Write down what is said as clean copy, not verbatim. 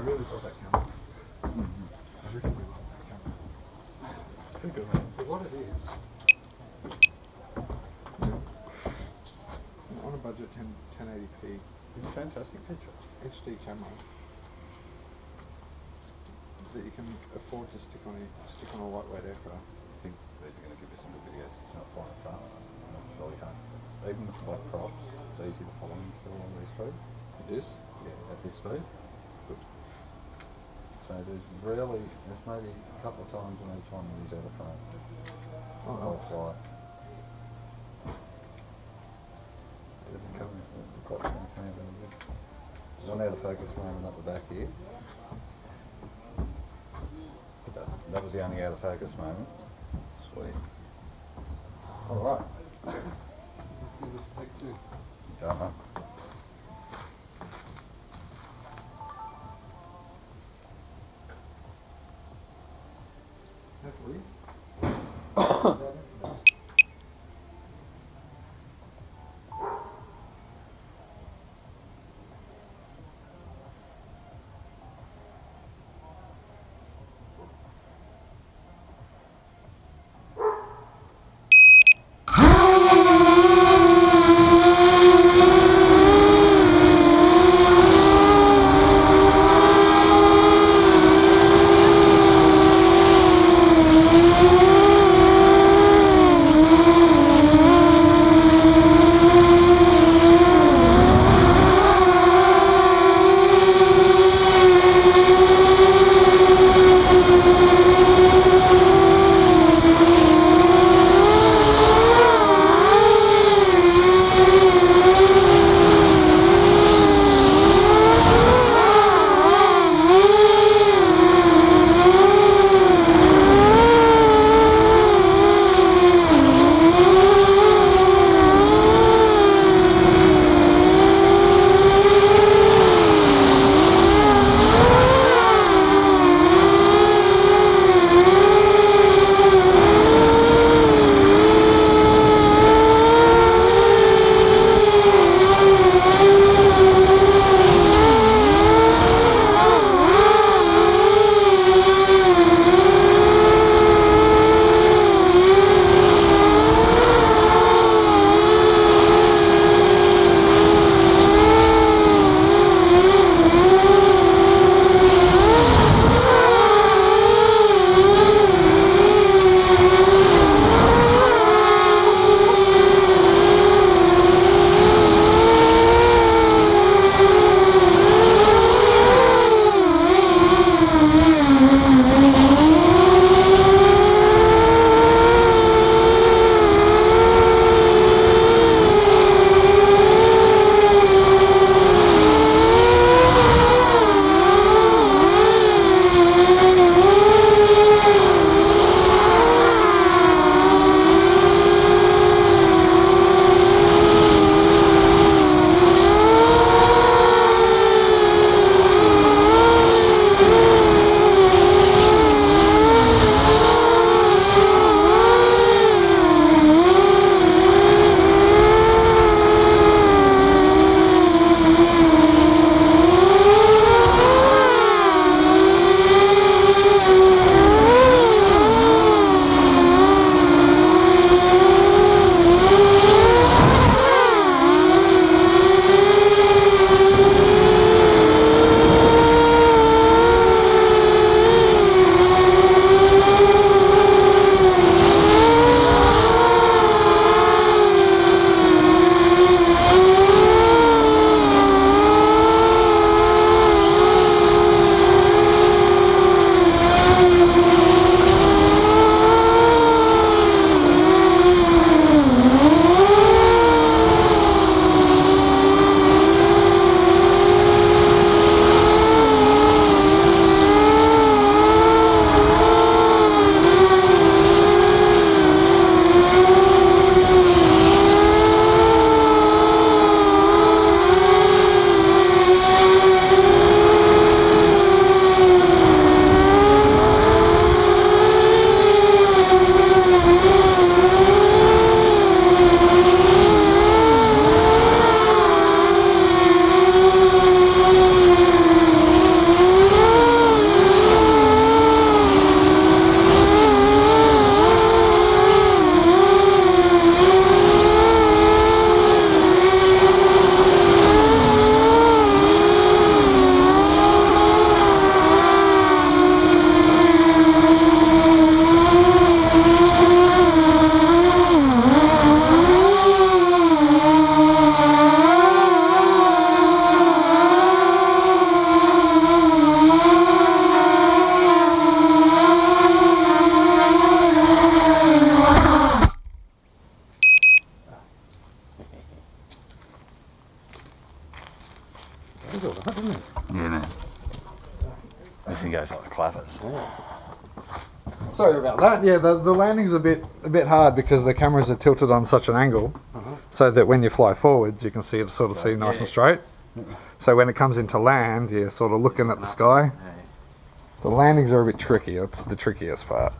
really love that camera. I really love that camera. It's pretty good, man. For what it is, on a budget 1080p It's a fantastic picture. HD camera that you can afford to stick on a lightweight aircraft. I think these are going to give you some good videos. It's not flying fast. It's really hard. Even with like props, it's easy to follow them still on this speed. It is? Yeah, at this speed. Good. So there's maybe a couple of times in each one when he's out of frame. Oh, The whole nice. flight. They've come quite a bit. There's one out of focus moment up the back here. That was the only out of focus moment. Sweet. Alright. Give us a take two. Don't know. Hopefully. He's all right, isn't he? Yeah, man. This thing goes like clappers. Yeah. Sorry about that. Yeah, the landing's a bit hard because the cameras are tilted on such an angle, so that when you fly forwards, you can see it sort of see nice and straight. So when it comes into land, you're sort of looking at the sky. The landings are a bit tricky. That's the trickiest part.